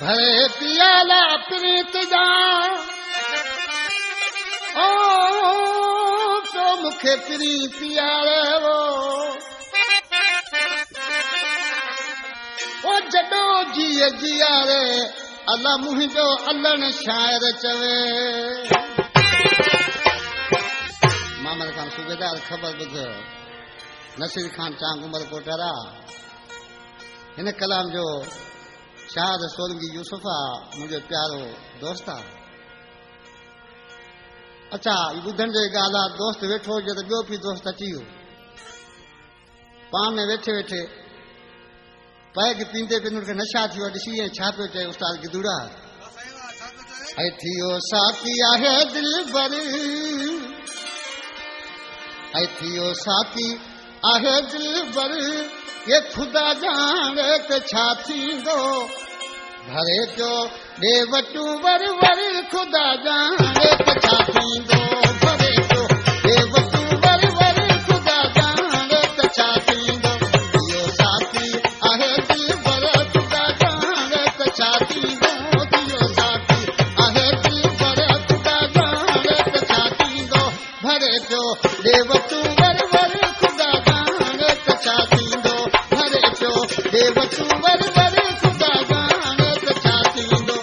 भरे पियाला प्रीत जा ओ तो मुखे प्रीत यारे वो ओ जडो जिए जियारे अल्लाह मुहिंजो अल्लण शायर चवे मामल खान सूबेदार खबर बुध नसीर खान चांग उमर कोटरा हिन कलाम जो शाद सोलंगी यूसुफा मुझे प्यारो दोस्ता अच्छा ॿुधण जो ॻाल्हि आहे दोस्त वेठो हुजे त ॿियो बि दोस्त अची वियो पाण में वेठे वेठे पैग पींदे पींदे खे नशा थी वियो ॾिसी छा पियो चए उस्ताद गिदुड़ा ऐं थियो साथी आहे दिलबर ऐं थियो साथी आहे दिलबर ये खुदा जाने त छा थींदो भरे पियो ॾे वटू वर वर खुदा जाने त छा थींदो भरे पियो ॾे वटू वर वर खुदा जाने त छा थींदो इहो साथी आहे दिलबर खुदा जाने त छा थींदो इहो साथी आहे दिलबर खुदा जाने त छा थींदो भरे पियो ॾे वटू वर वर खुदा जाने त छा थींदो भरे पियो ॾे वटू वर वर खुदा जाने त छा थींदो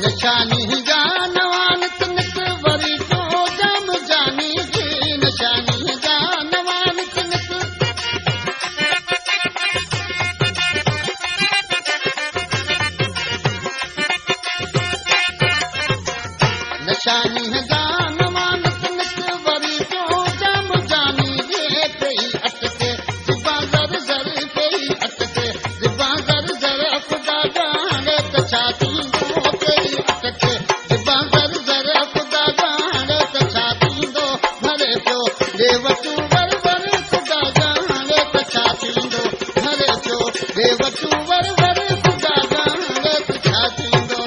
निशानी जानवान तिनक वरी तो जम जानी जी निशानी जानवान तिनक निशानी जानवान तिनक वरी तो जम जानी जी पई अटके जिबा जर जर पई अटके जिबा जर जर खुदा जाने त छा थींदो भरे पियो ॾे वटू वर वर खुदा जाने त छा थींदो भरे पियो ॾे वटू वर वर खुदा जाने त छा थींदो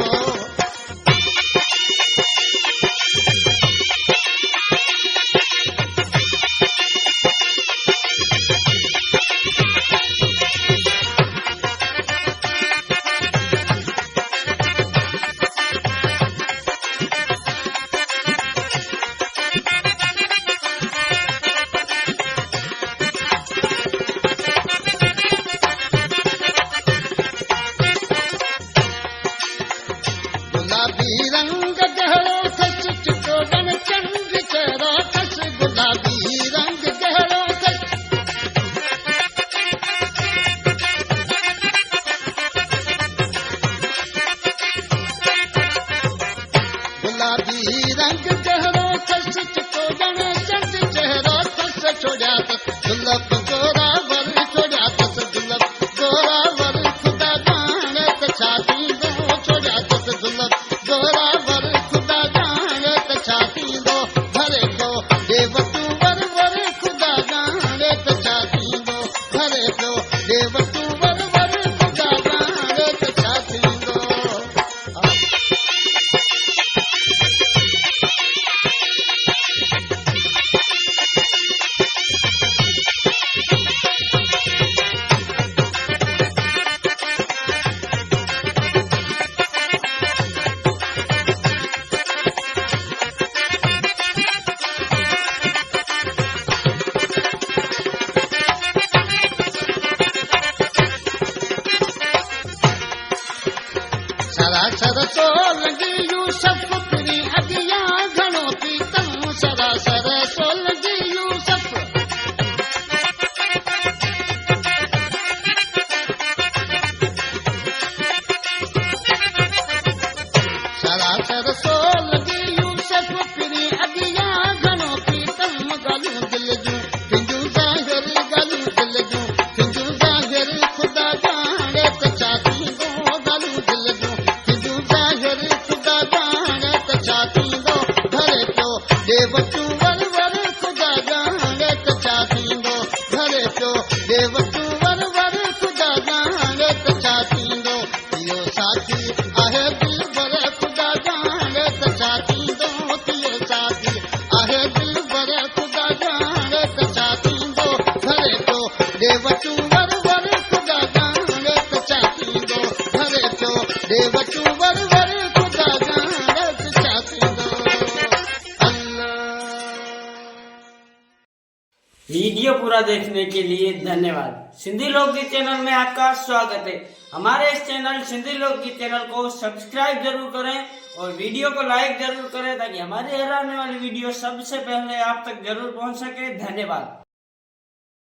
गुलाबी रंग गहरो कस चितोड़न चंद चेहरा कस गुलाबी रंग गहरो कस गुलाबी रंग गहरो कस चितोड़न चंद चेहरा कस छोड़ा तस दुल्लभ गोरा वर छोड़ा तस दुल्लभ गोरा वर खुदा जाने त छा थींदो छोड़ा तस दुल्लभ गोरा वर खुदा जाने त छा थींदो भरे पियो ॾे वटू वर वर खुदा जाने त छा थींदो भरे पियो ॾे वटू वर वर खुदा जाने त छा थींदो सरासर सोलंगी यूसुफ पिरी अगिया घणो पीतम सरासर सोलंगी यूसुफ सरासर सोलंगी यूसुफ पिरी अगिया घणो पीतम गलू दिल जूं पिंजू ज़ाहिर गलू दिल जूं पिंजू ज़ाहिर खुदा जाने त छा थींदो गलू दिल वीडियो पूरा देखने के लिए धन्यवाद। सिंधी लोकगीत चैनल में आपका स्वागत है। हमारे इस चैनल सिंधी लोकगीत चैनल को सब्सक्राइब जरूर करें और वीडियो को लाइक जरूर करें ताकि हमारी हर आने वाली वीडियो सबसे पहले आप तक जरूर पहुंच सके। धन्यवाद।